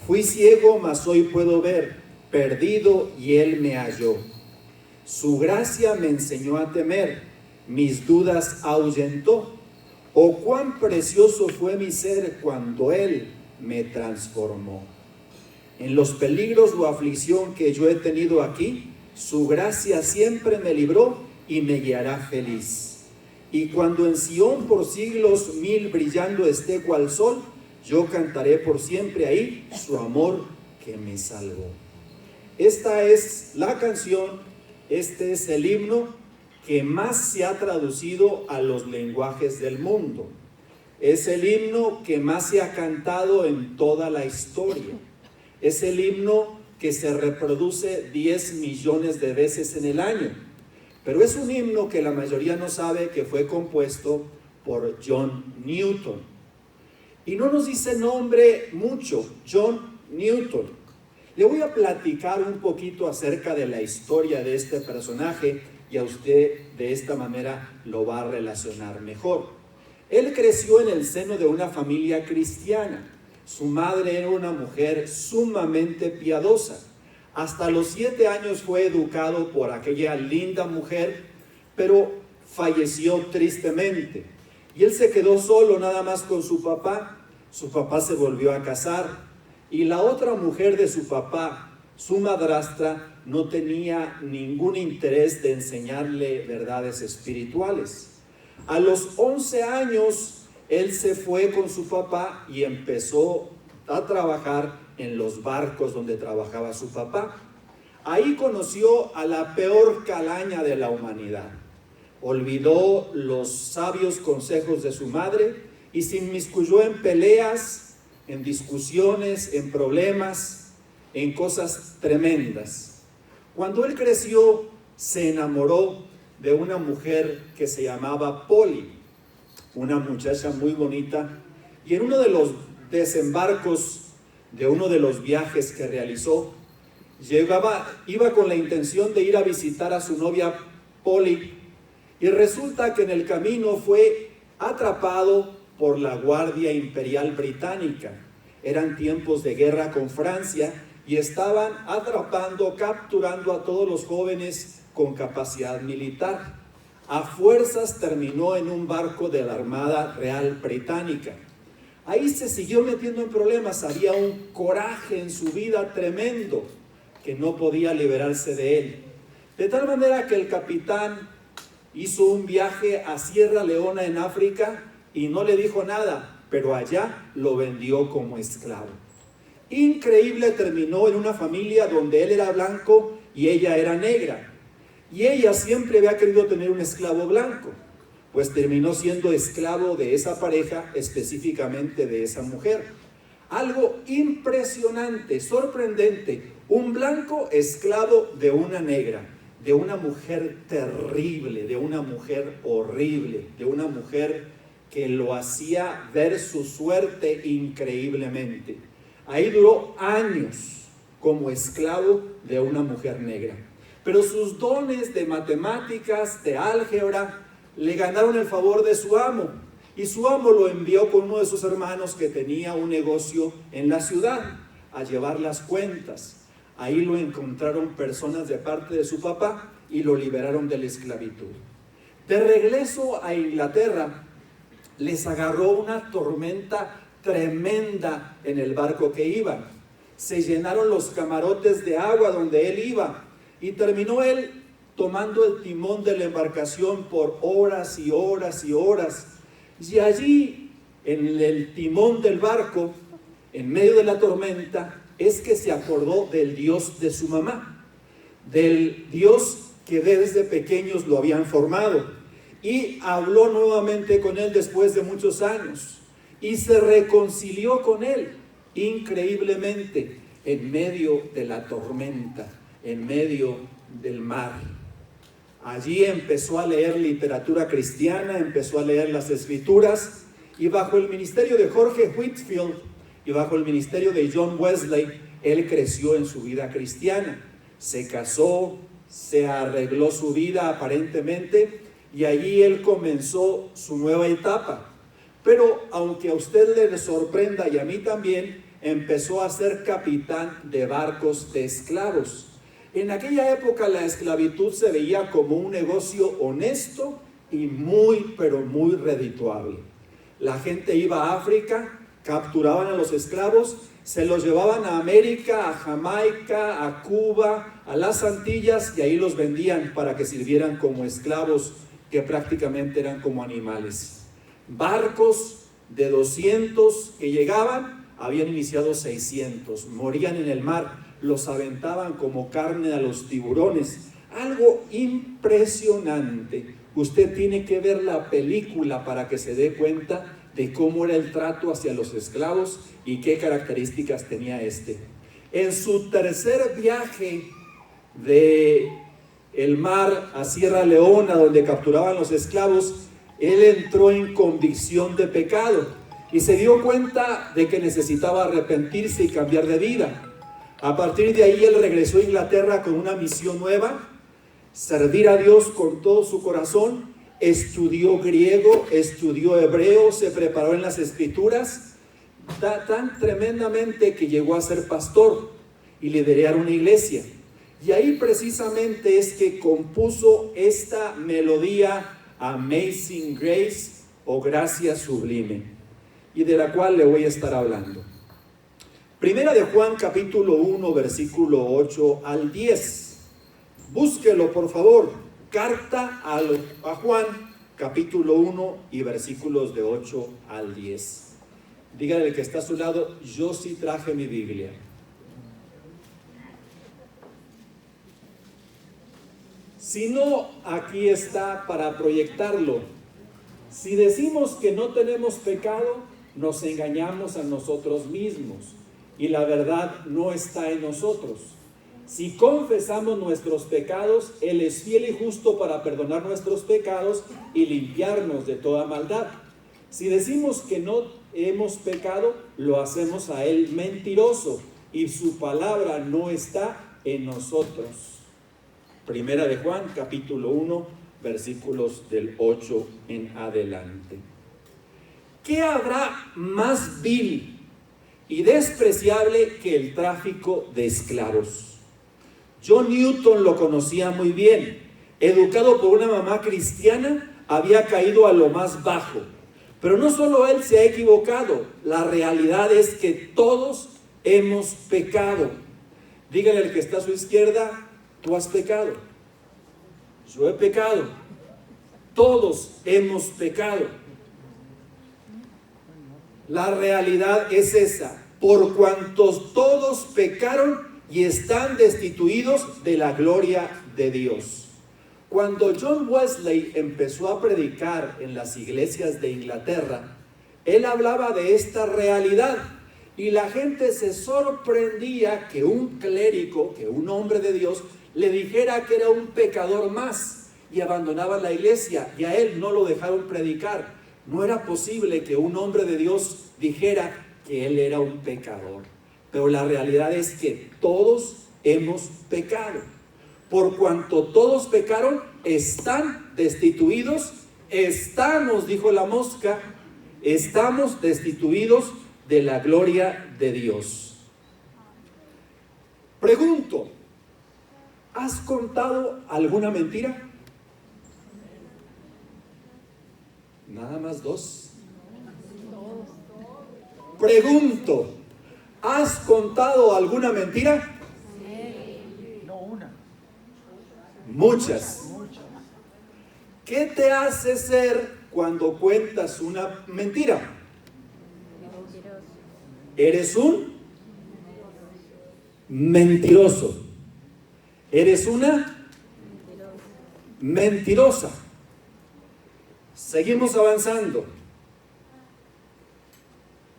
Fui ciego, mas hoy puedo ver, perdido y Él me halló. Su gracia me enseñó a temer, mis dudas ahuyentó. Oh, cuán precioso fue mi ser cuando Él me transformó. En los peligros o aflicción que yo he tenido aquí, su gracia siempre me libró y me guiará feliz. Y cuando en Sión por siglos 1000 brillando esté cual sol, yo cantaré por siempre ahí su amor que me salvó. Esta es la canción, este es el himno que más se ha traducido a los lenguajes del mundo. Es el himno que más se ha cantado en toda la historia. Es el himno que se reproduce 10 millones de veces en el año. Pero es un himno que la mayoría no sabe que fue compuesto por John Newton. Y no nos dice nombre mucho, John Newton. Le voy a platicar un poquito acerca de la historia de este personaje y a usted de esta manera lo va a relacionar mejor. Él creció en el seno de una familia cristiana. Su madre era una mujer sumamente piadosa. Hasta los 7 años fue educado por aquella linda mujer, pero falleció tristemente. Y él se quedó solo nada más con su papá. Su papá se volvió a casar. Y la otra mujer de su papá, su madrastra, no tenía ningún interés de enseñarle verdades espirituales. A los 11 años, él se fue con su papá y empezó a trabajar en los barcos donde trabajaba su papá. Ahí conoció a la peor calaña de la humanidad. Olvidó los sabios consejos de su madre y se inmiscuyó en peleas, en discusiones, en problemas, en cosas tremendas. Cuando él creció, se enamoró de una mujer que se llamaba Polly, una muchacha muy bonita, y en uno de los desembarcos de uno de los viajes que realizó, iba con la intención de ir a visitar a su novia Polly, y resulta que en el camino fue atrapado por la Guardia Imperial Británica. Eran tiempos de guerra con Francia y estaban atrapando, capturando a todos los jóvenes con capacidad militar. A fuerzas terminó en un barco de la Armada Real Británica. Ahí se siguió metiendo en problemas, había un coraje en su vida tremendo que no podía liberarse de él. De tal manera que el capitán hizo un viaje a Sierra Leona en África y no le dijo nada, pero allá lo vendió como esclavo. Increíble, terminó en una familia donde él era blanco y ella era negra. Y ella siempre había querido tener un esclavo blanco, pues terminó siendo esclavo de esa pareja, específicamente de esa mujer. Algo impresionante, sorprendente, un blanco esclavo de una negra, de una mujer terrible, de una mujer horrible, de una mujer que lo hacía ver su suerte increíblemente. Ahí duró años como esclavo de una mujer negra. Pero sus dones de matemáticas, de álgebra, le ganaron el favor de su amo. Y su amo lo envió con uno de sus hermanos que tenía un negocio en la ciudad a llevar las cuentas. Ahí lo encontraron personas de parte de su papá y lo liberaron de la esclavitud. De regreso a Inglaterra, les agarró una tormenta tremenda en el barco que iban. Se llenaron los camarotes de agua donde él iba y terminó él tomando el timón de la embarcación por horas y horas y horas. Y allí, en el timón del barco, en medio de la tormenta, es que se acordó del Dios de su mamá, del Dios que desde pequeños lo habían formado, y habló nuevamente con él después de muchos años y se reconcilió con él increíblemente en medio de la tormenta, en medio del mar. Allí empezó a leer literatura cristiana, empezó a leer las escrituras, y bajo el ministerio de Jorge Whitefield y bajo el ministerio de John Wesley, él creció en su vida cristiana. Se casó, se arregló su vida aparentemente, y allí él comenzó su nueva etapa. Pero aunque a usted le sorprenda y a mí también, empezó a ser capitán de barcos de esclavos. En aquella época la esclavitud se veía como un negocio honesto y muy, pero muy redituable. La gente iba a África, capturaban a los esclavos, se los llevaban a América, a Jamaica, a Cuba, a las Antillas, y ahí los vendían para que sirvieran como esclavos, que prácticamente eran como animales. Barcos de 200 que llegaban, habían iniciado 600, morían en el mar, los aventaban como carne a los tiburones. Algo impresionante. Usted tiene que ver la película para que se dé cuenta de cómo era el trato hacia los esclavos y qué características tenía este. En su tercer viaje de el mar a Sierra Leona, donde capturaban los esclavos, él entró en convicción de pecado y se dio cuenta de que necesitaba arrepentirse y cambiar de vida. A partir de ahí él regresó a Inglaterra con una misión nueva: servir a Dios con todo su corazón. Estudió griego, estudió hebreo, se preparó en las escrituras, tan tremendamente que llegó a ser pastor y liderar una iglesia. Y ahí precisamente es que compuso esta melodía Amazing Grace, o Gracia Sublime, y de la cual le voy a estar hablando. Primera de Juan capítulo 1 versículo 8 al 10. Búsquelo por favor. Carta a Juan capítulo 1 y versículos de 8 al 10. Dígale al que está a su lado: yo sí traje mi Biblia. Si no, aquí está para proyectarlo. Si decimos que no tenemos pecado, nos engañamos a nosotros mismos y la verdad no está en nosotros. Si confesamos nuestros pecados, Él es fiel y justo para perdonar nuestros pecados y limpiarnos de toda maldad. Si decimos que no hemos pecado, lo hacemos a Él mentiroso y su palabra no está en nosotros. Primera de Juan, capítulo 1, versículos del 8 en adelante. ¿Qué habrá más vil y despreciable que el tráfico de esclavos? John Newton lo conocía muy bien. Educado por una mamá cristiana, había caído a lo más bajo. Pero no solo él se ha equivocado, la realidad es que todos hemos pecado. Dígale al que está a su izquierda: tú has pecado. Yo he pecado. Todos hemos pecado. La realidad es esa: por cuantos todos pecaron y están destituidos de la gloria de Dios. Cuando John Wesley empezó a predicar en las iglesias de Inglaterra, él hablaba de esta realidad y la gente se sorprendía que un clérigo, que un hombre de Dios, le dijera que era un pecador más y abandonaba la iglesia, y a él no lo dejaron predicar. No era posible que un hombre de Dios dijera que él era un pecador. Pero la realidad es que todos hemos pecado. Por cuanto todos pecaron, están destituidos. Estamos, dijo la mosca, estamos destituidos de la gloria de Dios. Pregunto: ¿has contado alguna mentira? Nada más 2. Pregunto: ¿has contado alguna mentira? No una. Muchas. ¿Qué te hace ser cuando cuentas una mentira? Eres un mentiroso. Eres una mentirosa. Seguimos avanzando.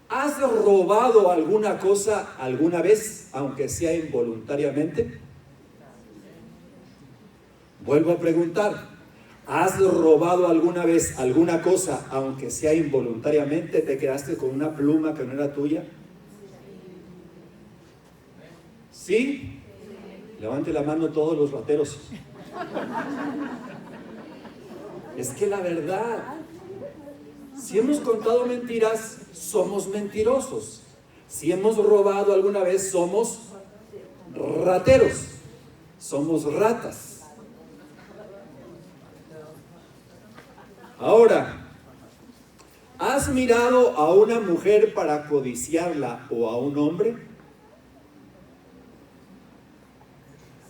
¿Has robado alguna cosa alguna vez, aunque sea involuntariamente? Vuelvo a preguntar: ¿has robado alguna vez alguna cosa, aunque sea involuntariamente? ¿Te quedaste con una pluma que no era tuya? ¿Sí? Levante la mano todos los rateros. Es que la verdad, si hemos contado mentiras, somos mentirosos. Si hemos robado alguna vez, somos rateros, somos ratas. Ahora, ¿has mirado a una mujer para codiciarla o a un hombre?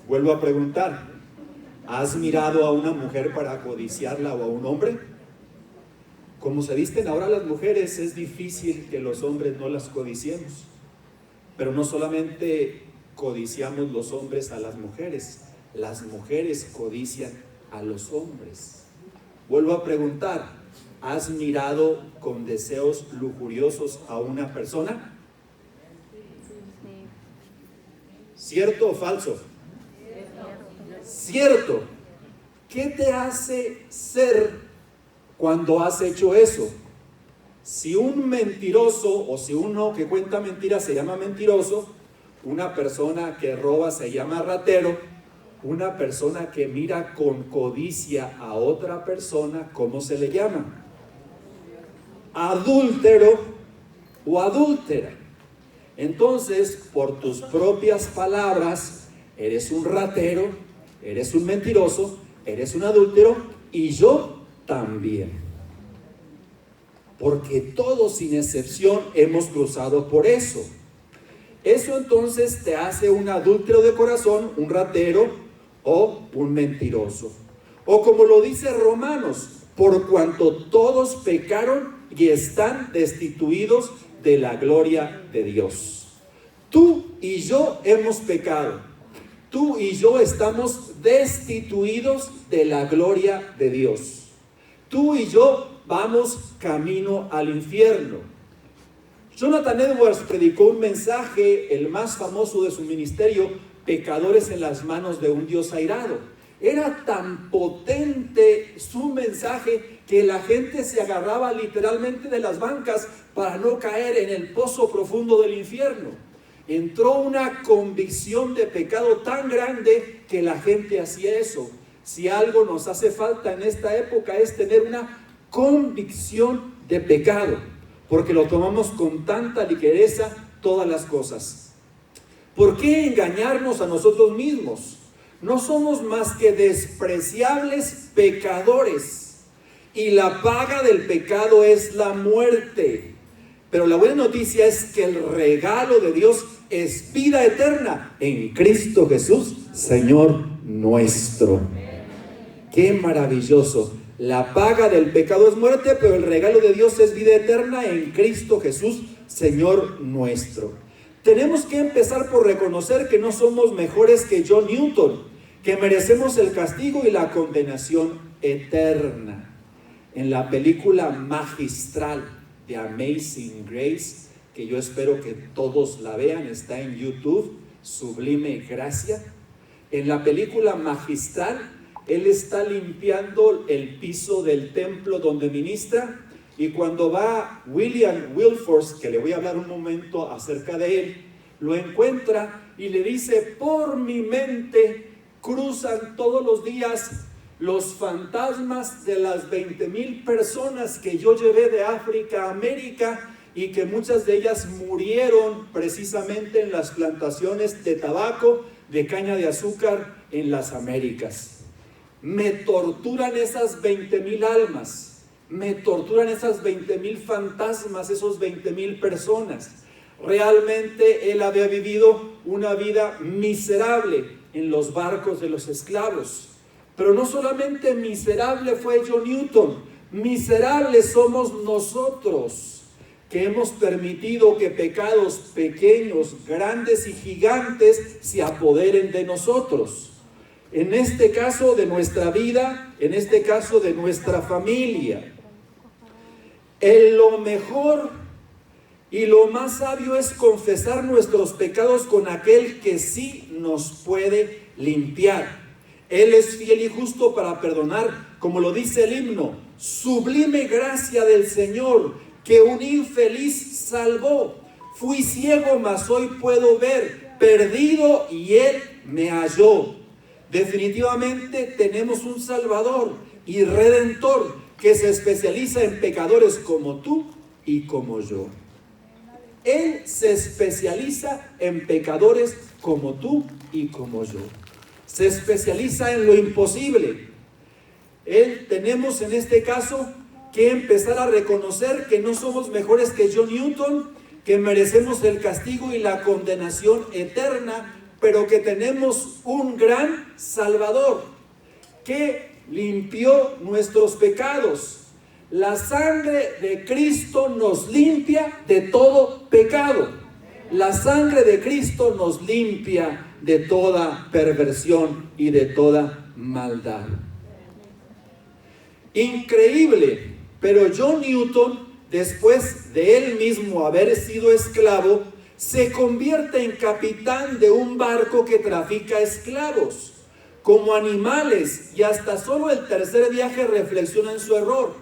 Vuelvo a preguntar, ¿has mirado a una mujer para codiciarla o a un hombre? Como se visten ahora las mujeres, es difícil que los hombres no las codiciemos. Pero no solamente codiciamos los hombres a las mujeres codician a los hombres. Vuelvo a preguntar, ¿has mirado con deseos lujuriosos a una persona? ¿Cierto o falso? Cierto. ¿Qué te hace ser cuando has hecho eso? Si un mentiroso o si uno que cuenta mentiras se llama mentiroso, una persona que roba se llama ratero, una persona que mira con codicia a otra persona, ¿cómo se le llama? Adúltero o adúltera. Entonces, por tus propias palabras, eres un ratero, eres un mentiroso, eres un adúltero y yo también. Porque todos sin excepción hemos cruzado por eso. Eso entonces te hace un adúltero de corazón, un ratero o un mentiroso. O como lo dice Romanos, por cuanto todos pecaron y están destituidos de la gloria de Dios. Tú y yo hemos pecado. Tú y yo estamos destituidos de la gloria de Dios. Tú y yo vamos camino al infierno. Jonathan Edwards predicó un mensaje, el más famoso de su ministerio, Pecadores en las manos de un Dios airado. Era tan potente su mensaje que la gente se agarraba literalmente de las bancas para no caer en el pozo profundo del infierno. Entró una convicción de pecado tan grande que la gente hacía eso. Si algo nos hace falta en esta época es tener una convicción de pecado, porque lo tomamos con tanta ligereza todas las cosas. ¿Por qué engañarnos a nosotros mismos? No somos más que despreciables pecadores, y la paga del pecado es la muerte. Pero la buena noticia es que el regalo de Dios es vida eterna en Cristo Jesús, Señor nuestro. ¡Qué maravilloso! La paga del pecado es muerte, pero el regalo de Dios es vida eterna en Cristo Jesús, Señor nuestro. Tenemos que empezar por reconocer que no somos mejores que John Newton, que merecemos el castigo y la condenación eterna. En la película magistral de Amazing Grace, que yo espero que todos la vean, está en YouTube, Sublime Gracia. En la película magistral, él está limpiando el piso del templo donde ministra, y cuando va William Wilberforce, que le voy a hablar un momento acerca de él, lo encuentra y le dice: por mi mente cruzan todos los días los fantasmas de las 20,000 personas que yo llevé de África a América, y que muchas de ellas murieron precisamente en las plantaciones de tabaco, de caña de azúcar en las Américas. Me torturan esas 20,000 almas, me torturan esas 20,000 fantasmas, esos 20,000 personas. Realmente él había vivido una vida miserable en los barcos de los esclavos. Pero no solamente miserable fue John Newton, miserables somos nosotros, que hemos permitido que pecados pequeños, grandes y gigantes se apoderen de nosotros. En este caso de nuestra vida, en este caso de nuestra familia. Lo mejor y lo más sabio es confesar nuestros pecados con aquel que sí nos puede limpiar. Él es fiel y justo para perdonar, como lo dice el himno: sublime gracia del Señor, que un infeliz salvó. Fui ciego, mas hoy puedo ver, perdido y Él me halló. Definitivamente tenemos un Salvador y Redentor que se especializa en pecadores como tú y como yo. Él se especializa en pecadores como tú y como yo. Se especializa en lo imposible. Tenemos en este caso que empezar a reconocer que no somos mejores que John Newton, que merecemos el castigo y la condenación eterna, pero que tenemos un gran Salvador que limpió nuestros pecados. La sangre de Cristo nos limpia de todo pecado. La sangre de Cristo nos limpia de toda perversión y de toda maldad. Increíble, pero John Newton, después de él mismo haber sido esclavo, se convierte en capitán de un barco que trafica esclavos como animales, y hasta solo el tercer viaje reflexiona en su error.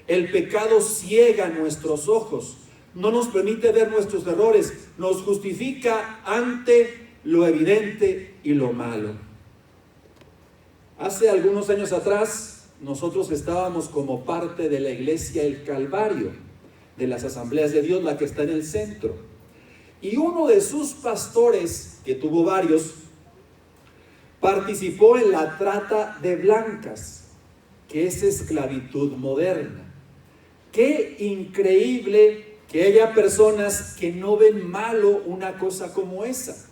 El pecado ciega nuestros ojos, no nos permite ver nuestros errores, nos justifica ante lo evidente y lo malo. Hace algunos años atrás, nosotros estábamos como parte de la iglesia El Calvario, de las Asambleas de Dios, la que está en el centro. Y uno de sus pastores, que tuvo varios, participó en la trata de blancas, que es esclavitud moderna. Qué increíble que haya personas que no ven malo una cosa como esa,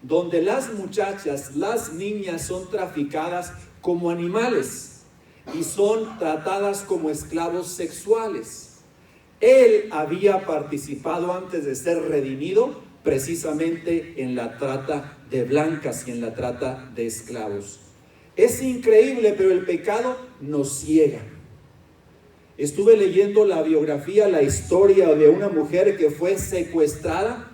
donde las muchachas, las niñas son traficadas como animales y son tratadas como esclavos sexuales. Él había participado antes de ser redimido precisamente en la trata de blancas y en la trata de esclavos. Es increíble, pero el pecado nos ciega. Estuve leyendo la biografía, la historia de una mujer que fue secuestrada,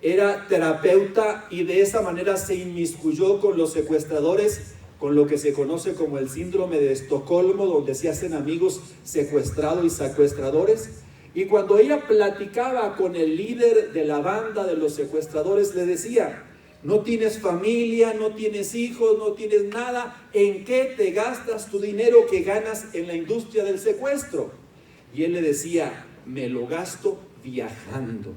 era terapeuta y de esa manera se inmiscuyó con los secuestradores, con lo que se conoce como el síndrome de Estocolmo, donde se hacen amigos secuestrados y secuestradores. Y cuando ella platicaba con el líder de la banda de los secuestradores, le decía: no tienes familia, no tienes hijos, no tienes nada, ¿en qué te gastas tu dinero que ganas en la industria del secuestro? Y él le decía: me lo gasto viajando.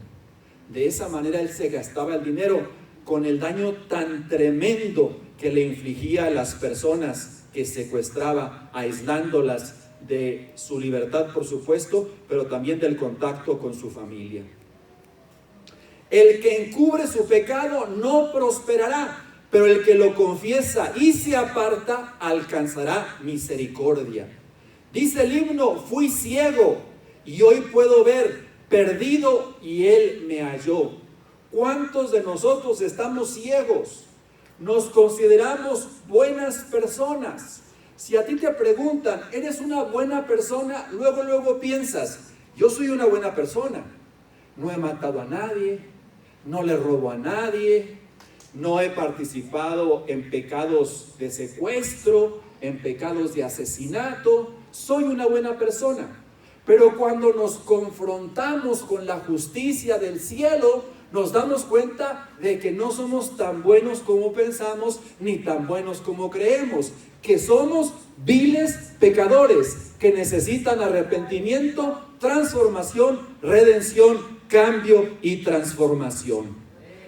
De esa manera él se gastaba el dinero, con el daño tan tremendo que le infligía a las personas que secuestraba, aislándolas de su libertad, por supuesto, pero también del contacto con su familia. El que encubre su pecado no prosperará, pero el que lo confiesa y se aparta alcanzará misericordia. Dice el himno: fui ciego y hoy puedo ver, perdido y él me halló. ¿Cuántos de nosotros estamos ciegos? Nos consideramos buenas personas. Si a ti te preguntan, ¿eres una buena persona? Luego piensas: yo soy una buena persona. No he matado a nadie, no le robo a nadie, no he participado en pecados de secuestro, en pecados de asesinato. Soy una buena persona. Pero cuando nos confrontamos con la justicia del cielo, nos damos cuenta de que no somos tan buenos como pensamos, ni tan buenos como creemos, que somos viles pecadores que necesitan arrepentimiento, transformación, redención, cambio y transformación.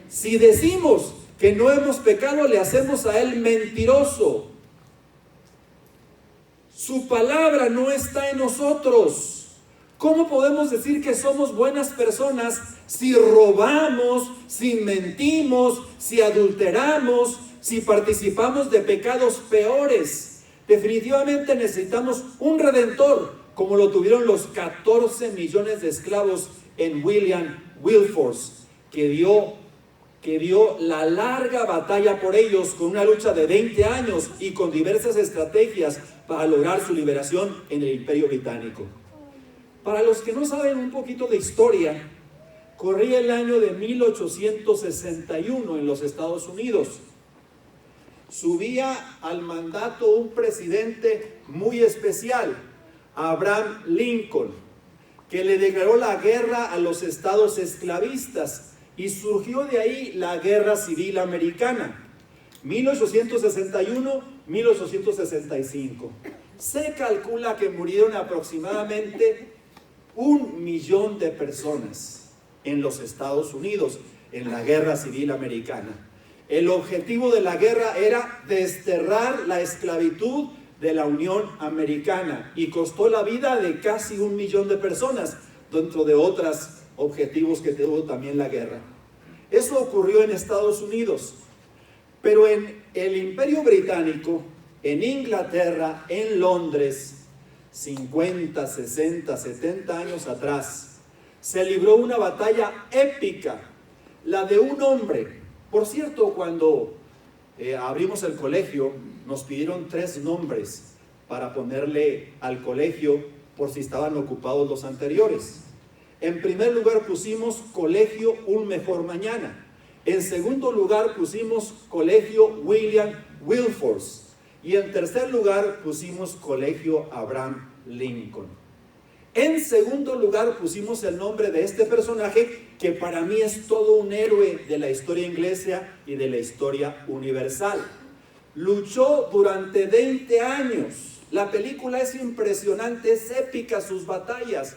Si decimos que no hemos pecado, le hacemos a él mentiroso. Su palabra no está en nosotros. ¿Cómo podemos decir que somos buenas personas si robamos, si mentimos, si adulteramos, si participamos de pecados peores? Definitivamente necesitamos un redentor, como lo tuvieron los 14 millones de esclavos en William Wilberforce, que dio la larga batalla por ellos con una lucha de 20 años y con diversas estrategias para lograr su liberación en el Imperio Británico. Para los que no saben un poquito de historia, corría el año de 1861 en los Estados Unidos. Subía al mandato un presidente muy especial, Abraham Lincoln, que le declaró la guerra a los estados esclavistas y surgió de ahí la Guerra Civil Americana, 1861-1865. Se calcula que murieron aproximadamente 1 millón de personas. en los Estados Unidos, en la Guerra Civil Americana. El objetivo de la guerra era desterrar la esclavitud de la Unión Americana y costó la vida de casi 1 millón de personas, dentro de otros objetivos que tuvo también la guerra. Eso ocurrió en Estados Unidos, pero en el Imperio Británico, en Inglaterra, en Londres, 50, 60, 70 años atrás, se libró una batalla épica, la de un hombre. Por cierto, cuando abrimos el colegio, nos pidieron 3 nombres para ponerle al colegio por si estaban ocupados los anteriores. En primer lugar pusimos Colegio Un Mejor Mañana. En segundo lugar pusimos Colegio William Wilberforce. Y en tercer lugar pusimos Colegio Abraham Lincoln. En segundo lugar pusimos el nombre de este personaje que para mí es todo un héroe de la historia inglesa y de la historia universal. Luchó durante 20 años. La película es impresionante, es épica sus batallas.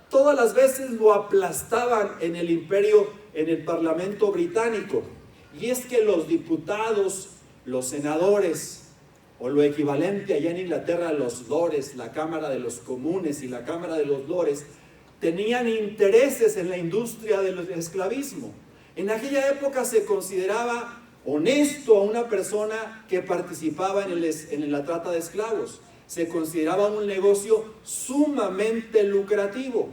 Todas las veces lo aplastaban en el imperio, en el Parlamento británico. Y es que los diputados, los senadores, o lo equivalente allá en Inglaterra, los lores, la Cámara de los Comunes y la Cámara de los Lores, tenían intereses en la industria del esclavismo. En aquella época se consideraba honesto a una persona que participaba en la trata de esclavos. Se consideraba un negocio sumamente lucrativo.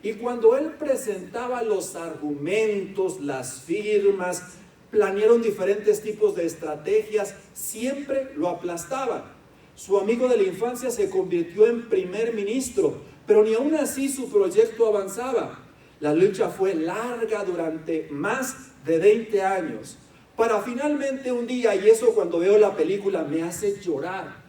Y cuando él presentaba los argumentos, las firmas, planearon diferentes tipos de estrategias, siempre lo aplastaban. Su amigo de la infancia se convirtió en primer ministro, pero ni aún así su proyecto avanzaba. La lucha fue larga durante más de 20 años, para finalmente un día, y eso cuando veo la película me hace llorar,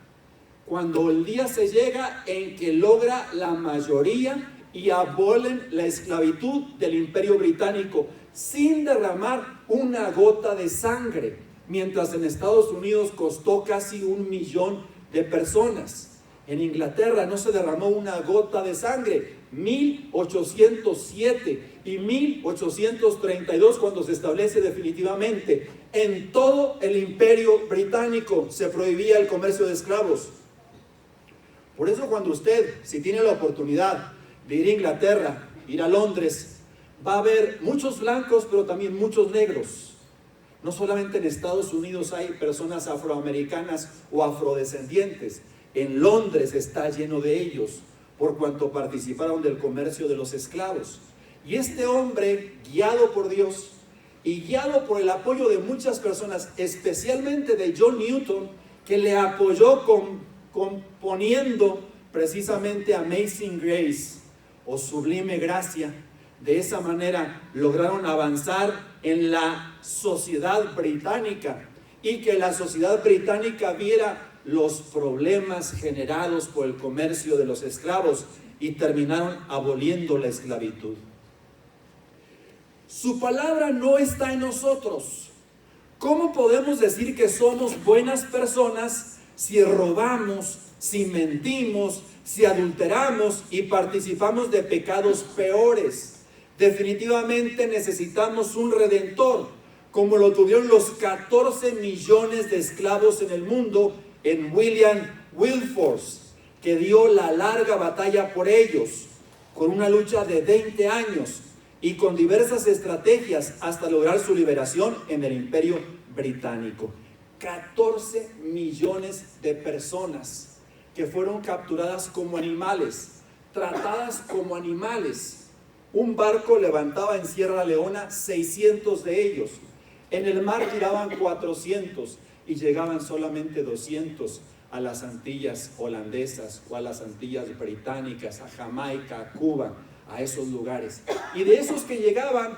cuando el día se llega en que logra la mayoría y abolen la esclavitud del Imperio Británico sin derramar una gota de sangre, mientras en Estados Unidos costó casi 1 millón de personas. En Inglaterra no se derramó una gota de sangre. 1807 y 1832, cuando se establece definitivamente en todo el Imperio Británico, se prohibía el comercio de esclavos. Por eso cuando usted, si tiene la oportunidad de ir a Inglaterra, ir a Londres, va a ver muchos blancos, pero también muchos negros. No solamente en Estados Unidos hay personas afroamericanas o afrodescendientes. En Londres está lleno de ellos, por cuanto participaron del comercio de los esclavos. Y este hombre, guiado por Dios y guiado por el apoyo de muchas personas, especialmente de John Newton, que le apoyó componiendo precisamente Amazing Grace o Sublime Gracia. De esa manera lograron avanzar en la sociedad británica y que la sociedad británica viera los problemas generados por el comercio de los esclavos y terminaron aboliendo la esclavitud. Su palabra no está en nosotros. ¿Cómo podemos decir que somos buenas personas si robamos, si mentimos, si adulteramos y participamos de pecados peores? Definitivamente necesitamos un redentor, como lo tuvieron los 14 millones de esclavos en el mundo en William Wilberforce, que dio la larga batalla por ellos, con una lucha de 20 años y con diversas estrategias hasta lograr su liberación en el Imperio Británico. 14 millones de personas que fueron capturadas como animales, tratadas como animales. Un barco levantaba en Sierra Leona 600 de ellos. En el mar tiraban 400 y llegaban solamente 200 a las Antillas holandesas o a las Antillas británicas, a Jamaica, a Cuba, a esos lugares. Y de esos que llegaban,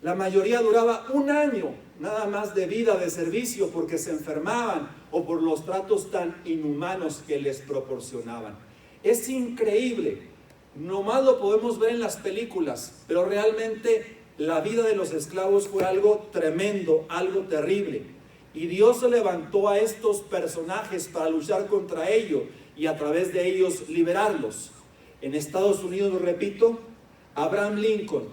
la mayoría duraba 1 año nada más de vida de servicio porque se enfermaban o por los tratos tan inhumanos que les proporcionaban. Es increíble. Nomás lo podemos ver en las películas, pero realmente la vida de los esclavos fue algo tremendo, algo terrible. Y Dios se levantó a estos personajes para luchar contra ellos y a través de ellos liberarlos. En Estados Unidos, repito, Abraham Lincoln,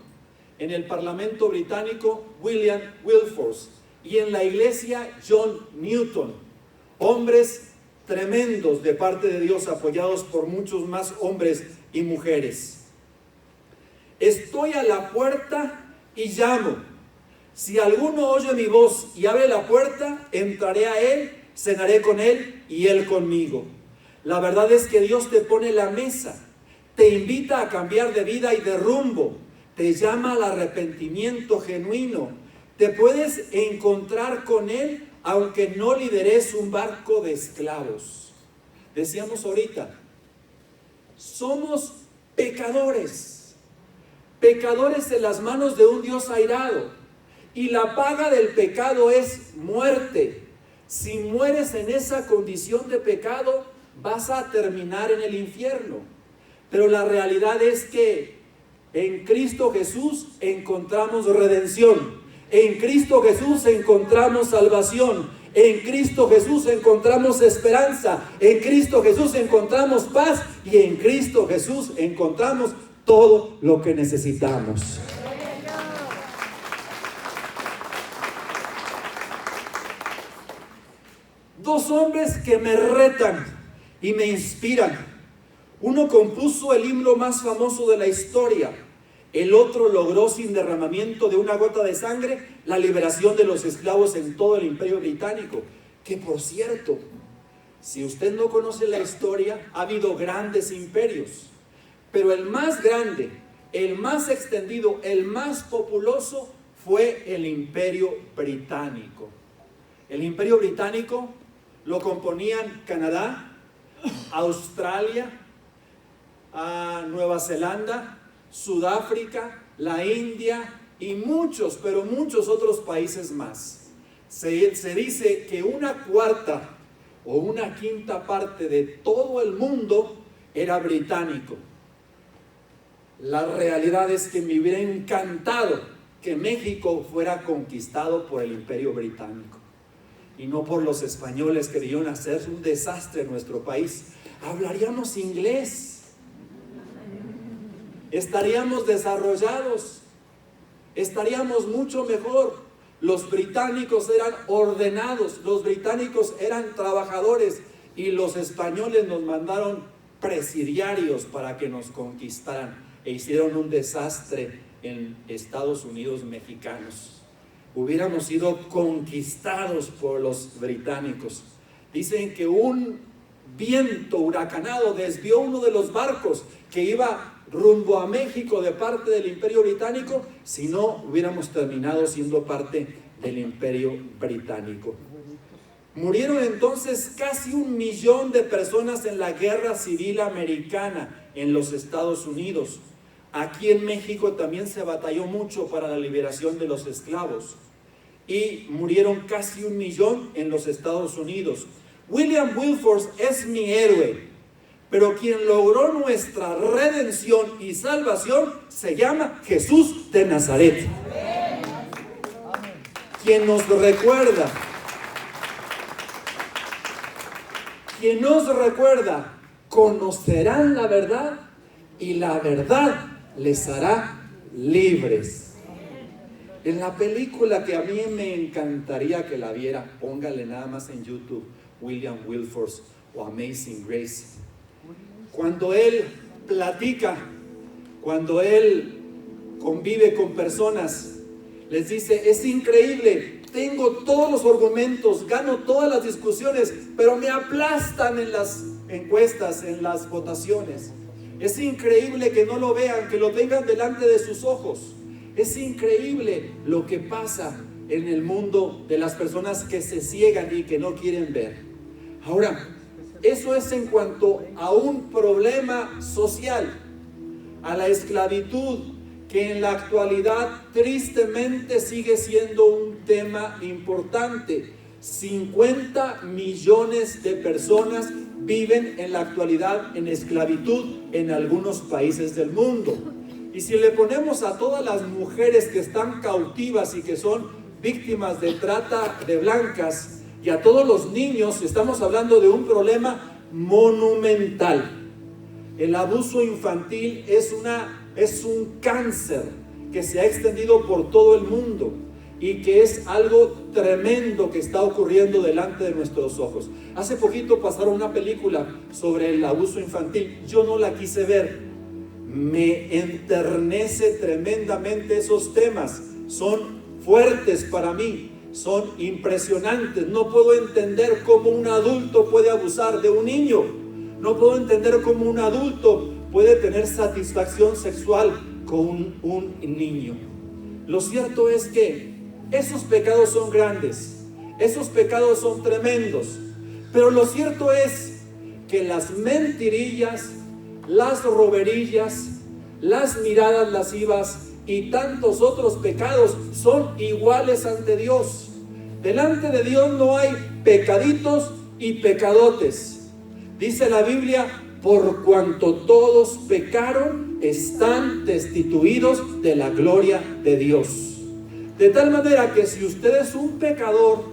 en el Parlamento británico William Wilberforce y en la iglesia John Newton, hombres tremendos de parte de Dios, apoyados por muchos más hombres y mujeres. Estoy a la puerta y llamo. Si alguno oye mi voz y abre la puerta, entraré a él, cenaré con él y él conmigo. La verdad es que Dios te pone la mesa, te invita a cambiar de vida y de rumbo, te llama al arrepentimiento genuino. Te puedes encontrar con Él aunque no lideres un barco de esclavos. Decíamos ahorita, somos pecadores, pecadores en las manos de un Dios airado, y la paga del pecado es muerte. Si mueres en esa condición de pecado, vas a terminar en el infierno. Pero la realidad es que en Cristo Jesús encontramos redención. En Cristo Jesús encontramos salvación. En Cristo Jesús encontramos esperanza. En Cristo Jesús encontramos paz. Y en Cristo Jesús encontramos todo lo que necesitamos. Dos hombres que me retan y me inspiran. Uno compuso el himno más famoso de la historia. El otro logró, sin derramamiento de una gota de sangre, la liberación de los esclavos en todo el Imperio Británico. Que, por cierto, si usted no conoce la historia, ha habido grandes imperios. Pero el más grande, el más extendido, el más populoso fue el Imperio Británico. El Imperio Británico lo componían Canadá, Australia, Nueva Zelanda, Sudáfrica, la India y muchos, pero muchos otros países más. Se dice que una cuarta o una quinta parte de todo el mundo era británico. La realidad es que me hubiera encantado que México fuera conquistado por el Imperio Británico y no por los españoles que vinieron a hacer un desastre en nuestro país. Hablaríamos inglés, estaríamos desarrollados, estaríamos mucho mejor. Los británicos eran ordenados, los británicos eran trabajadores y los españoles nos mandaron presidiarios para que nos conquistaran e hicieron un desastre en Estados Unidos mexicanos. Hubiéramos sido conquistados por los británicos. Dicen que un viento huracanado desvió uno de los barcos que iba rumbo a México de parte del Imperio Británico. Si no, hubiéramos terminado siendo parte del Imperio Británico. Murieron entonces casi 1 millón de personas en la Guerra Civil Americana en los Estados Unidos. Aquí en México también se batalló mucho para la liberación de los esclavos y murieron casi 1 millón en los Estados Unidos. William Wilberforce es mi héroe, pero quien logró nuestra redención y salvación se llama Jesús de Nazaret. Quien nos recuerda, conocerán la verdad y la verdad les hará libres. En la película que a mí me encantaría que la viera, póngale nada más en YouTube, William Wilberforce o Amazing Grace. Cuando él platica, cuando él convive con personas, les dice: es increíble, tengo todos los argumentos, gano todas las discusiones, pero me aplastan en las encuestas, en las votaciones. Es increíble que no lo vean, que lo tengan delante de sus ojos. Es increíble lo que pasa en el mundo de las personas que se ciegan y que no quieren ver. Ahora, eso es en cuanto a un problema social, a la esclavitud, que en la actualidad tristemente sigue siendo un tema importante. 50 millones de personas viven en la actualidad en esclavitud en algunos países del mundo. Y si le ponemos a todas las mujeres que están cautivas y que son víctimas de trata de blancas, y a todos los niños, estamos hablando de un problema monumental. El abuso infantil es un cáncer que se ha extendido por todo el mundo y que es algo tremendo que está ocurriendo delante de nuestros ojos. Hace poquito pasaron una película sobre el abuso infantil. Yo no la quise ver. Me enternece tremendamente esos temas. Son fuertes para mí, son impresionantes. No puedo entender cómo un adulto puede abusar de un niño. No puedo entender cómo un adulto puede tener satisfacción sexual con un niño. Lo cierto es que esos pecados son grandes, esos pecados son tremendos, pero lo cierto es que las mentirillas, las roberillas, las miradas lascivas y tantos otros pecados son iguales ante Dios. Delante de Dios no hay pecaditos y pecadotes. Dice la Biblia: por cuanto todos pecaron, están destituidos de la gloria de Dios. De tal manera que si usted es un pecador,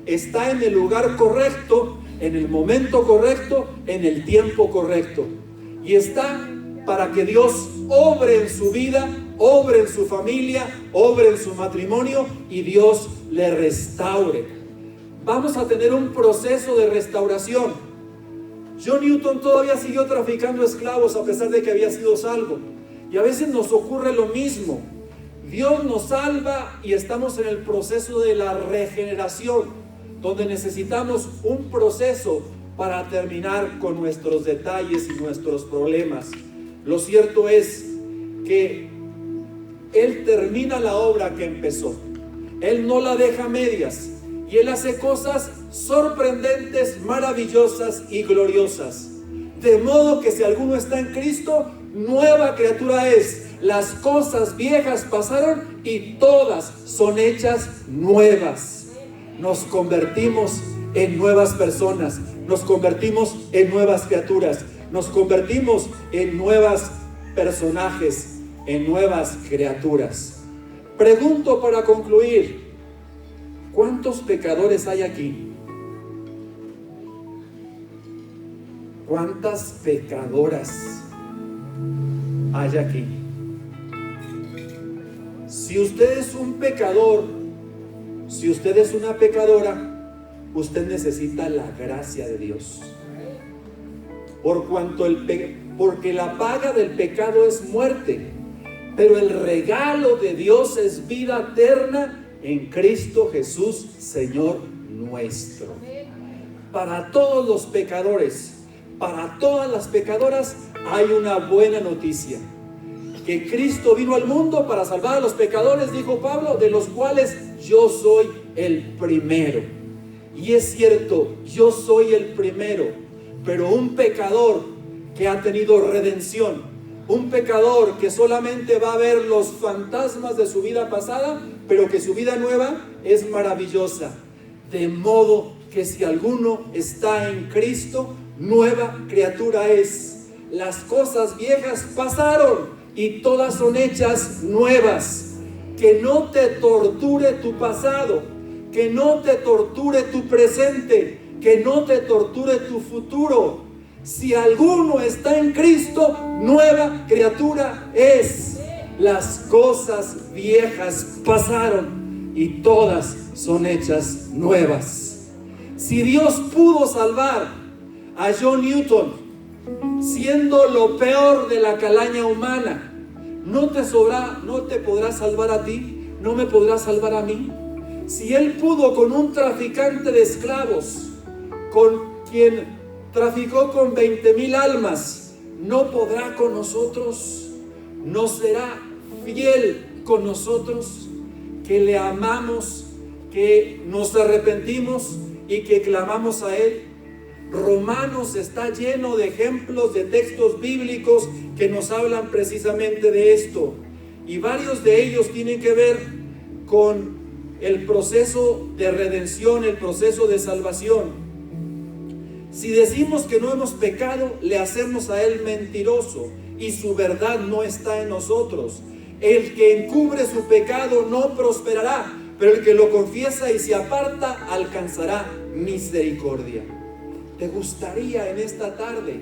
está en el lugar correcto, en el momento correcto, en el tiempo correcto. Y está para que Dios obre en su vida, obre en su familia, obre en su matrimonio y Dios le restaure. Vamos a tener un proceso de restauración. John Newton todavía siguió traficando esclavos a pesar de que había sido salvo. Y a veces nos ocurre lo mismo. Dios nos salva y estamos en el proceso de la regeneración, donde necesitamos un proceso para terminar con nuestros detalles y nuestros problemas. Lo cierto es que Él termina la obra que empezó. Él no la deja a medias. Y Él hace cosas sorprendentes, maravillosas y gloriosas. De modo que si alguno está en Cristo, nueva criatura es. Las cosas viejas pasaron y todas son hechas nuevas. Nos convertimos en nuevas personas. Nos convertimos en nuevas criaturas. Nos convertimos en nuevos personajes, en nuevas criaturas. Pregunto para concluir: ¿cuántos pecadores hay aquí? ¿Cuántas pecadoras hay aquí? Si usted es un pecador, si usted es una pecadora, usted necesita la gracia de Dios. Porque la paga del pecado es muerte, pero el regalo de Dios es vida eterna en Cristo Jesús, Señor nuestro. Para todos los pecadores, para todas las pecadoras, hay una buena noticia: que Cristo vino al mundo para salvar a los pecadores, dijo Pablo, de los cuales yo soy el primero. Y es cierto, yo soy el primero, pero un pecador que ha tenido redención, un pecador que solamente va a ver los fantasmas de su vida pasada, pero que su vida nueva es maravillosa. De modo que si alguno está en Cristo, nueva criatura es. Las cosas viejas pasaron y todas son hechas nuevas. Que no te torture tu pasado, que no te torture tu presente, que no te torture tu futuro. Si alguno está en Cristo, nueva criatura es. Las cosas viejas pasaron y todas son hechas nuevas. Si Dios pudo salvar a John Newton siendo lo peor de la calaña humana, ¿no te podrá salvar a ti? ¿No me podrá salvar a mí? Si Él pudo con un traficante de esclavos, con quien traficó con 20,000 almas, ¿no podrá con nosotros? ¿No será fiel con nosotros? Que le amamos, que nos arrepentimos y que clamamos a Él. Romanos está lleno de ejemplos de textos bíblicos que nos hablan precisamente de esto, y varios de ellos tienen que ver con el proceso de redención, el proceso de salvación. Si decimos que no hemos pecado, le hacemos a Él mentiroso y su verdad no está en nosotros. El que encubre su pecado no prosperará, pero el que lo confiesa y se aparta alcanzará misericordia. ¿Te gustaría en esta tarde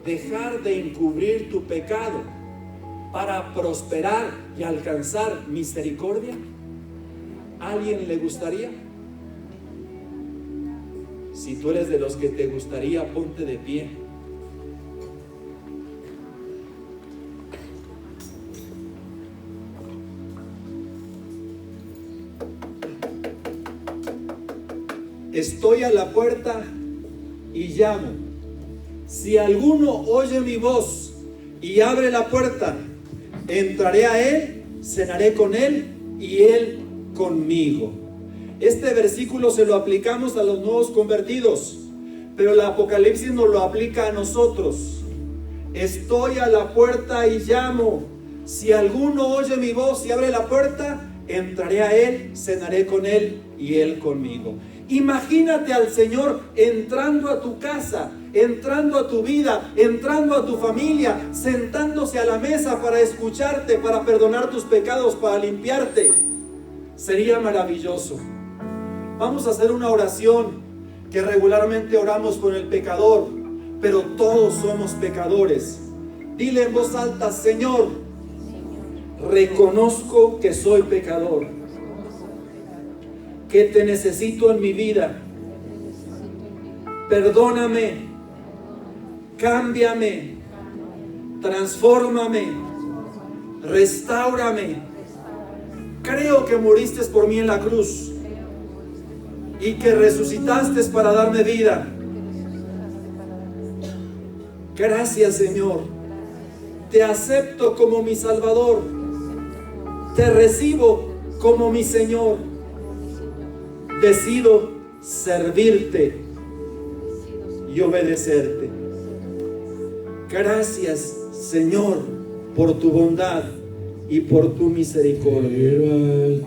dejar de encubrir tu pecado? para prosperar y alcanzar misericordia? ¿A alguien le gustaría? Si tú eres de los que te gustaría, ponte de pie. Estoy a la puerta y llamo. Si alguno oye mi voz y abre la puerta, entraré a él, cenaré con él y él conmigo. Este versículo se lo aplicamos a los nuevos convertidos, pero el Apocalipsis nos lo aplica a nosotros. Estoy a la puerta y llamo. Si alguno oye mi voz y abre la puerta, entraré a él, cenaré con él y él conmigo. Imagínate al Señor entrando a tu casa, entrando a tu vida, entrando a tu familia, sentándose a la mesa para escucharte, para perdonar tus pecados, para limpiarte. Sería maravilloso. Vamos a hacer una oración que regularmente oramos con el pecador, pero todos somos pecadores. Dile en voz alta: Señor, reconozco que soy pecador, que te necesito en mi vida. Perdóname, cámbiame, transfórmame, restáurame. Creo que moriste por mí en la cruz y que resucitaste para darme vida. Gracias, Señor. Te acepto como mi Salvador. Te recibo como mi Señor. Decido servirte y obedecerte. Gracias, Señor, por tu bondad y por tu misericordia.